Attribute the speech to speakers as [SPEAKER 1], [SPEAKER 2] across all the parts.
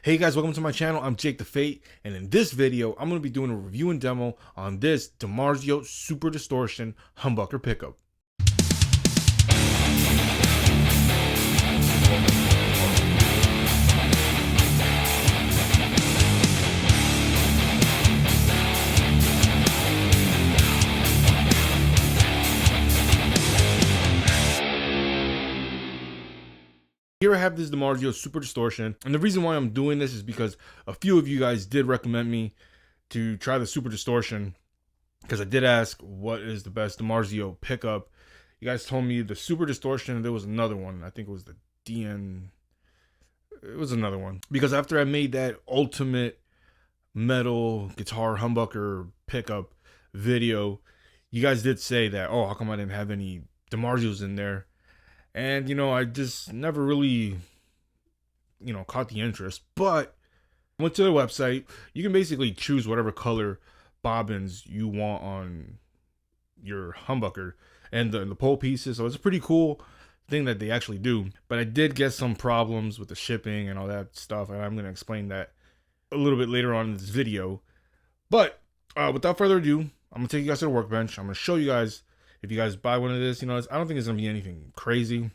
[SPEAKER 1] Hey guys, welcome to my channel. I'm Jake the Fate, and in this video, I'm going to be doing a review and demo on this Dimarzio Super Distortion humbucker pickup. Here I have this Dimarzio Super Distortion, and the reason why I'm doing this is because a few of you guys did recommend me to try the Super Distortion, because I did ask what is the best Dimarzio pickup. You guys told me the Super Distortion, and there was another one. I think it was the DN. It was another one. Because after I made that ultimate metal guitar humbucker pickup video, you guys did say that, oh, how come I didn't have any Dimarzios in there? And, I just never really, caught the interest. But I went to the website. You can basically choose whatever color bobbins you want on your humbucker and the pole pieces. So it's a pretty cool thing that they actually do. But I did get some problems with the shipping and all that stuff, and I'm going to explain that a little bit later on in this video. But without further ado, I'm going to take you guys to the workbench. I'm going to show you guys. If you guys buy one of this, I don't think it's going to be anything crazy.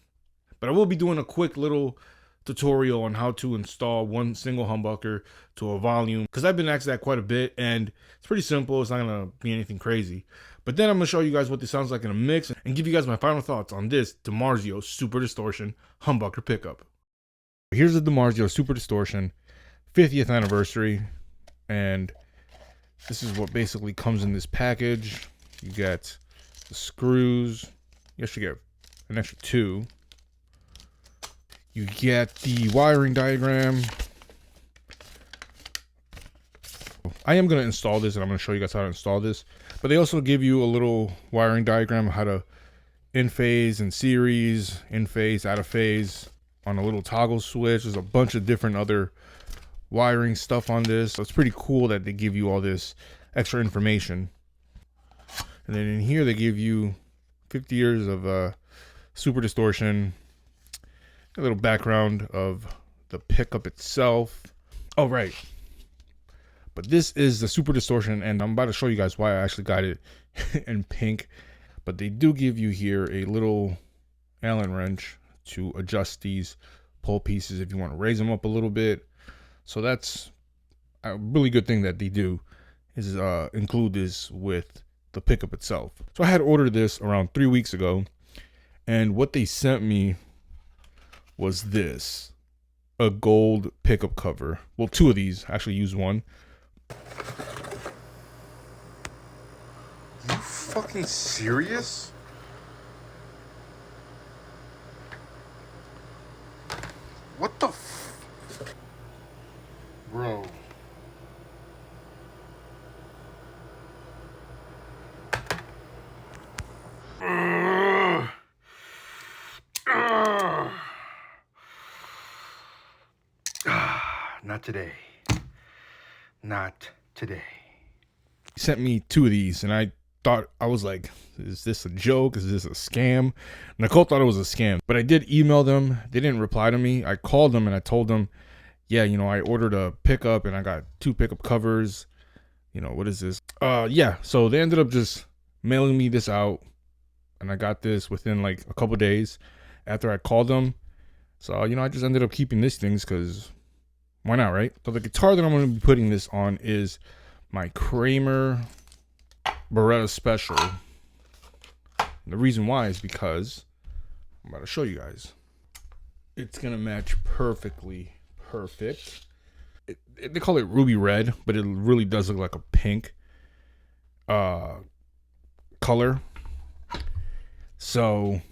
[SPEAKER 1] But I will be doing a quick little tutorial on how to install one single humbucker to a volume, because I've been asked that quite a bit, and it's pretty simple. It's not going to be anything crazy. But then I'm going to show you guys what this sounds like in a mix and give you guys my final thoughts on this Dimarzio Super Distortion humbucker pickup. Here's the Dimarzio Super Distortion 50th anniversary, and this is what basically comes in this package. You get the screws. You actually get an extra two. You get the wiring diagram. I am going to install this, and I'm going to show you guys how to install this. But they also give you a little wiring diagram of how to in phase and series, in phase, out of phase on a little toggle switch. There's a bunch of different other wiring stuff on this. So it's pretty cool that they give you all this extra information. And then in here, they give you 50 years of Super Distortion, a little background of the pickup itself. Oh, right. But this is the Super Distortion, and I'm about to show you guys why I actually got it in pink. But they do give you here a little Allen wrench to adjust these pole pieces if you want to raise them up a little bit. So that's a really good thing that they do, is include this with the pickup itself. So I had ordered this around 3 weeks ago, and what they sent me was this, a gold pickup cover. Well, two of these. I actually used one.
[SPEAKER 2] You fucking serious? What the bro? Not today. Not today.
[SPEAKER 1] He sent me two of these, and I was like, is this a joke? Is this a scam? Nicole thought it was a scam, but I did email them. They didn't reply to me. I called them and I told them, yeah, I ordered a pickup and I got two pickup covers. What is this? Yeah. So they ended up just mailing me this out, and I got this within like a couple days after I called them. So, I just ended up keeping these things because why not, right? So the guitar that I'm going to be putting this on is my Kramer Beretta Special. And the reason why is because I'm about to show you guys. It's going to match perfectly. Perfect. They call it ruby red, but it really does look like a pink color. So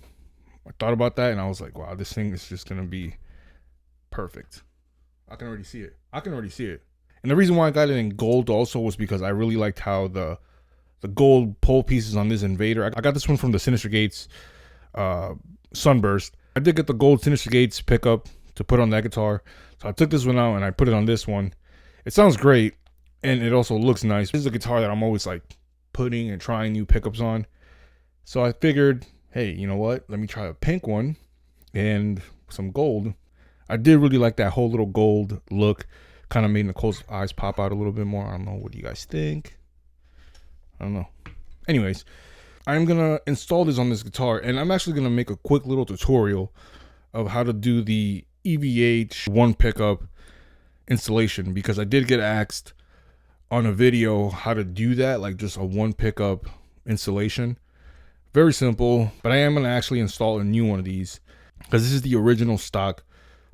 [SPEAKER 1] I thought about that, and I was like, wow, this thing is just going to be perfect. I can already see it. And the reason why I got it in gold also was because I really liked how the gold pole pieces on this Invader. I got this one from the Sinister Gates Sunburst. I did get the gold Sinister Gates pickup to put on that guitar. So I took this one out and I put it on this one. It sounds great, and it also looks nice. This is a guitar that I'm always like putting and trying new pickups on. So I figured, hey, you know what? Let me try a pink one and some gold. I did really like that whole little gold look. Kind of made Nicole's eyes pop out a little bit more. I don't know. What do you guys think? I don't know. Anyways, I'm going to install this on this guitar, and I'm actually going to make a quick little tutorial of how to do the EVH one pickup installation, because I did get asked on a video how to do that, like just a one pickup installation. Very simple, but I am going to actually install a new one of these, because this is the original stock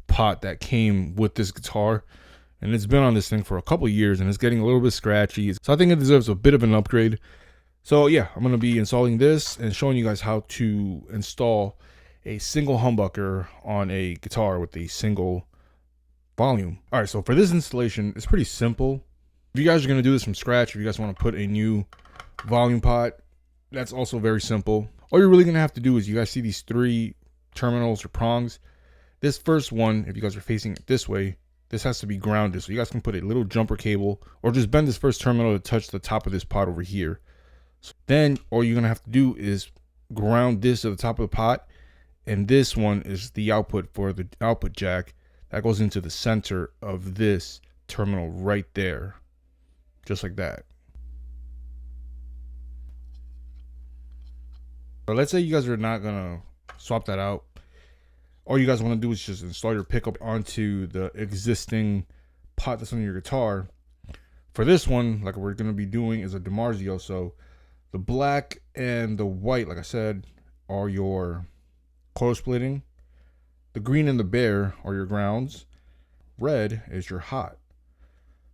[SPEAKER 1] pot that came with this guitar, and it's been on this thing for a couple of years and it's getting a little bit scratchy, so I think it deserves a bit of an upgrade. So yeah, I'm going to be installing this and showing you guys how to install a single humbucker on a guitar with a single volume. All right, so for this installation, it's pretty simple. If you guys are going to do this from scratch, if you guys want to put a new volume pot, that's also very simple. All you're really going to have to do is, you guys see these 3 terminals or prongs. This first one, if you guys are facing it this way, this has to be grounded. So you guys can put a little jumper cable or just bend this first terminal to touch the top of this pot over here. So then all you're going to have to do is ground this to the top of the pot. And this one is the output for the output jack that goes into the center of this terminal right there. Just like that. So let's say you guys are not going to swap that out. All you guys want to do is just install your pickup onto the existing pot that's on your guitar. For this one, like we're going to be doing, is a Dimarzio. So the black and the white, like I said, are your coil splitting. The green and the bare are your grounds. Red is your hot.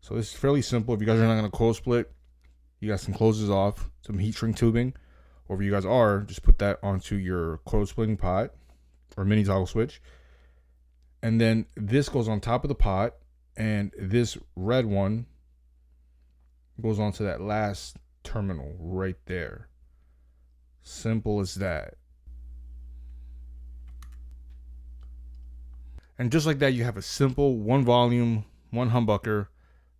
[SPEAKER 1] So this is fairly simple. If you guys are not going to coil split, you guys can close this off, some heat shrink tubing. Or if you guys are, just put that onto your coil splitting pot or mini toggle switch. And then this goes on top of the pot, and this red one goes onto that last terminal right there. Simple as that. And just like that, you have a simple one volume, one humbucker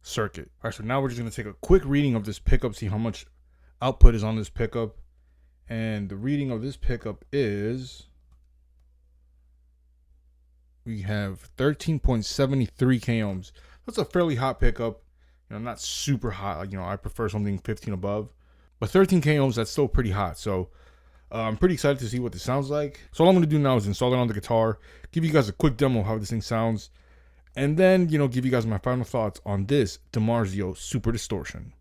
[SPEAKER 1] circuit. All right, so now we're just going to take a quick reading of this pickup, see how much output is on this pickup. And the reading of this pickup is, we have 13.73 k ohms. That's a fairly hot pickup. You know, not super hot. Like, you know, I prefer something 15 above. But 13 k ohms, that's still pretty hot. So I'm pretty excited to see what this sounds like. So all I'm going to do now is install it on the guitar, give you guys a quick demo of how this thing sounds, and then, you know, give you guys my final thoughts on this Dimarzio Super Distortion.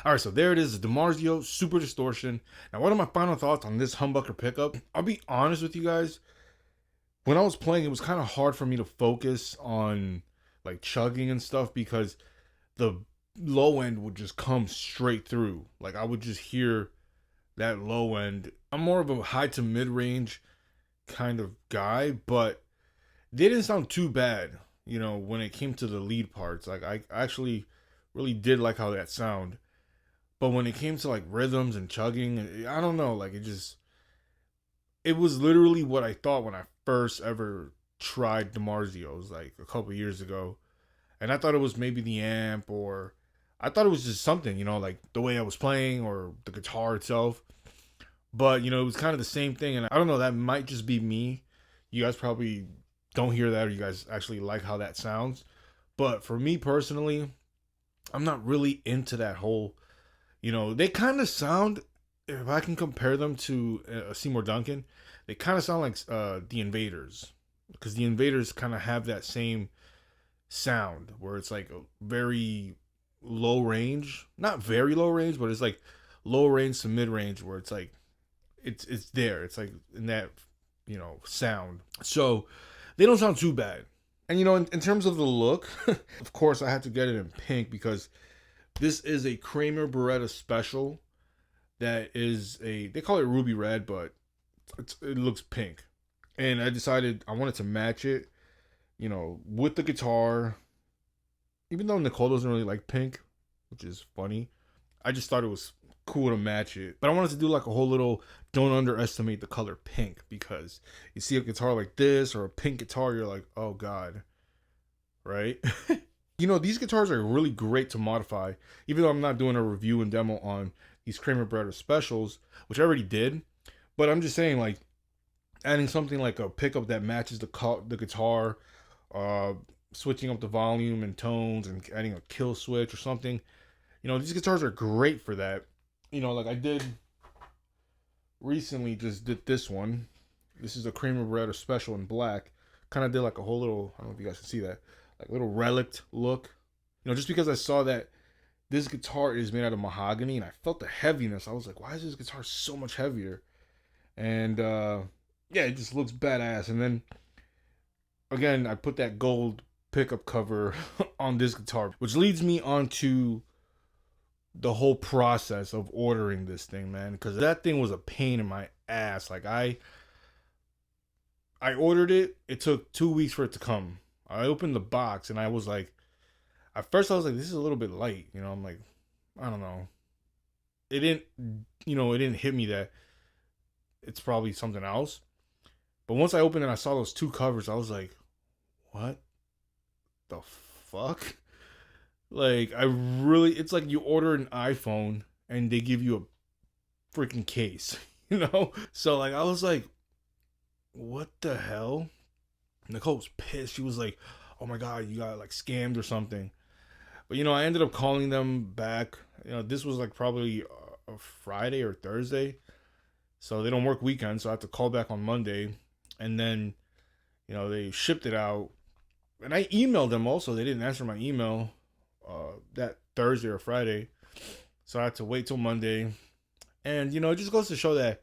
[SPEAKER 1] All right, so there it is, the Dimarzio Super Distortion. Now, what are my final thoughts on this humbucker pickup? I'll be honest with you guys. When I was playing, it was kind of hard for me to focus on like chugging and stuff because the low end would just come straight through. Like I would just hear that low end. I'm more of a high to mid range kind of guy, but they didn't sound too bad, you know, when it came to the lead parts. Like I actually really did like how that sound. But when it came to like rhythms and chugging, I don't know, like it was literally what I thought when I first ever tried Dimarzio's like a couple years ago. And I thought it was maybe the amp, or I thought it was just something, you know, like the way I was playing or the guitar itself. But, you know, it was kind of the same thing. And I don't know, that might just be me. You guys probably don't hear that, or you guys actually like how that sounds. But for me personally, I'm not really into that whole, you know, they kind of sound, if I can compare them to Seymour Duncan, they kind of sound like the Invaders. Because the Invaders kind of have that same sound where it's like a very low range, not very low range, but it's like low range to mid range where it's like it's there. It's like in that, you know, sound. So they don't sound too bad. And you know, in terms of the look, of course I had to get it in pink because this is a Kramer Beretta special that is they call it ruby red, but it looks pink. And I decided I wanted to match it, you know, with the guitar. Even though Nicole doesn't really like pink, which is funny, I just thought it was cool to match it. But I wanted to do like a whole little don't underestimate the color pink, because you see a guitar like this or a pink guitar, you're like, oh God, right? You know, these guitars are really great to modify, even though I'm not doing a review and demo on these Kramer Beretta specials, which I already did. But I'm just saying, like, adding something like a pickup that matches the guitar, switching up the volume and tones, and adding a kill switch or something. You know, these guitars are great for that. You know, like I did recently, just did this one. This is a Kramer Beretta special in black. Kind of did like a whole little, I don't know if you guys can see that, like little relic look. You know, just because I saw that this guitar is made out of mahogany and I felt the heaviness, I was like, why is this guitar so much heavier? And yeah, it just looks badass. And then again, I put that gold pickup cover on this guitar, which leads me on to the whole process of ordering this thing, man, because that thing was a pain in my ass. Like I ordered it. It took 2 weeks for it to come. I opened the box and I was like, at first I was like, this is a little bit light. You know, I'm like, I don't know. It didn't hit me that it's probably something else. But once I opened it, I saw those two covers. I was like, what the fuck? Like, it's like you order an iPhone and they give you a freaking case, you know? So, like, I was like, what the hell? Nicole was pissed. She was like, oh my God, you got like scammed or something. But, you know, I ended up calling them back. You know, this was like probably a Friday or Thursday. So they don't work weekends. So I had to call back on Monday. And then, you know, they shipped it out. And I emailed them also. They didn't answer my email that Thursday or Friday. So I had to wait till Monday. And, you know, it just goes to show that,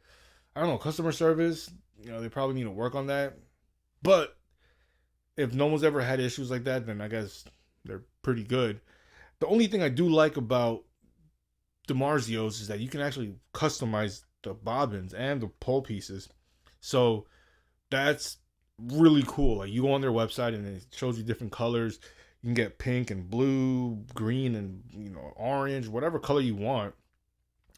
[SPEAKER 1] I don't know, customer service, you know, they probably need to work on that. But if no one's ever had issues like that, then I guess they're pretty good. The only thing I do like about Dimarzio's is that you can actually customize the bobbins and the pole pieces. So that's really cool. Like, you go on their website and it shows you different colors. You can get pink and blue, green and, you know, orange, whatever color you want,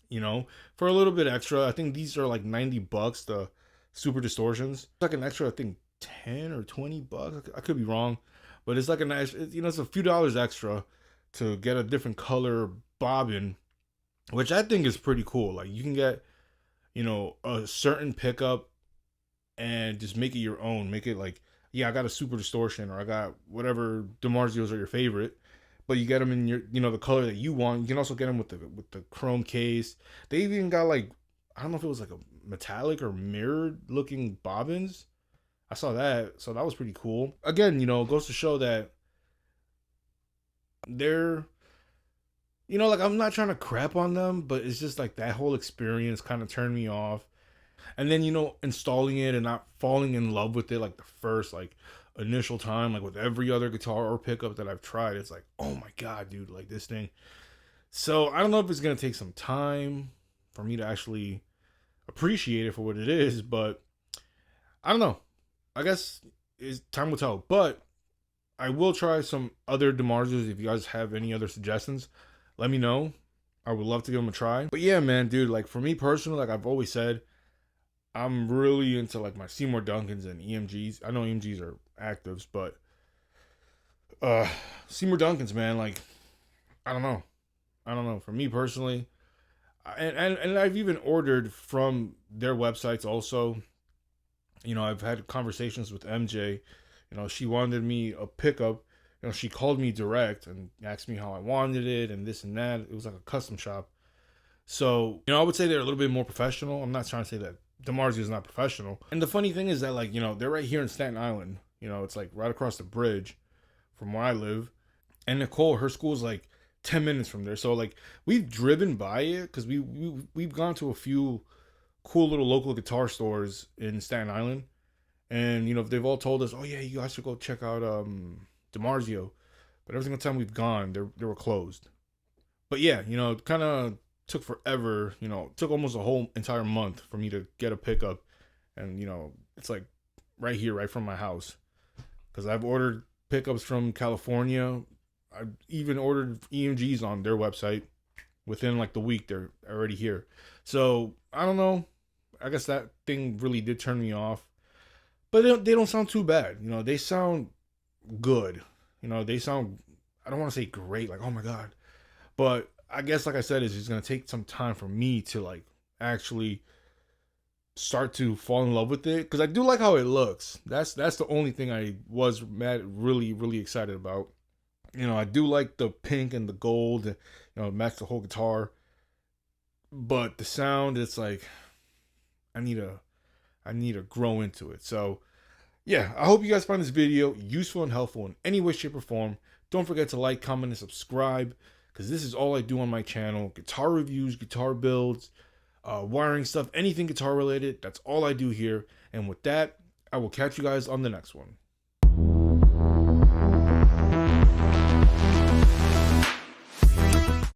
[SPEAKER 1] you know, for a little bit extra. I think these are like $90, the Super Distortions. It's like an extra, I think 10 or $20. I could be wrong, but it's like a nice, you know, it's a few dollars extra to get a different color bobbin, which I think is pretty cool. Like, you can get, you know, a certain pickup and just make it your own. Make it like, yeah, I got a Super Distortion, or I got whatever Dimarzios are your favorite, but you get them in your, you know, the color that you want. You can also get them with the chrome case. They even got like, I don't know if it was like a metallic or mirrored looking bobbins. I saw that, so that was pretty cool. Again, you know, it goes to show that they're you know, like I'm not trying to crap on them, but it's just like that whole experience kind of turned me off. And then, you know, installing it and not falling in love with it like the first like initial time, like with every other guitar or pickup that I've tried, it's like, oh my god, dude, like this thing. So I don't know if it's gonna take some time for me to actually appreciate it for what it is, but I don't know. I guess is time will tell. But I will try some other Dimarzios. If you guys have any other suggestions, let me know. I would love to give them a try. But yeah, man, dude, like for me personally, like I've always said, I'm really into like my Seymour Duncans and EMGs. I know EMGs are actives, but uh Seymour Duncans, man, like I don't know. I don't know. For me personally, and I've even ordered from their websites also. You know, I've had conversations with MJ. You know, she wanted me a pickup. You know, she called me direct and asked me how I wanted it and this and that. It was like a custom shop. So, you know, I would say they're a little bit more professional. I'm not trying to say that Dimarzio is not professional. And the funny thing is that, like, you know, they're right here in Staten Island. You know, it's like right across the bridge from where I live. And Nicole, her school's like 10 minutes from there. So, like, we've driven by it because we've gone to a few cool little local guitar stores in Staten Island. And, you know, they've all told us, oh, yeah, you guys should go check out Dimarzio. But every single time we've gone, they were closed. But yeah, you know, it kind of took forever. You know, it took almost a whole entire month for me to get a pickup. And, you know, it's like right here, right from my house. Because I've ordered pickups from California. I've even ordered EMGs on their website. Within like the week, they're already here. So, I don't know. I guess that thing really did turn me off. But they don't sound too bad. You know, they sound good. You know, they sound, I don't want to say great, like, oh my God. But I guess, like I said, it's going to take some time for me to, like, actually start to fall in love with it. Because I do like how it looks. That's the only thing I was really excited about. You know, I do like the pink and the gold, you know, match the whole guitar. But the sound, it's like, I need to grow into it. So, yeah, I hope you guys find this video useful and helpful in any way, shape, or form. Don't forget to like, comment, and subscribe, because this is all I do on my channel. Guitar reviews, guitar builds, wiring stuff, anything guitar related. That's all I do here. And with that, I will catch you guys on the next one.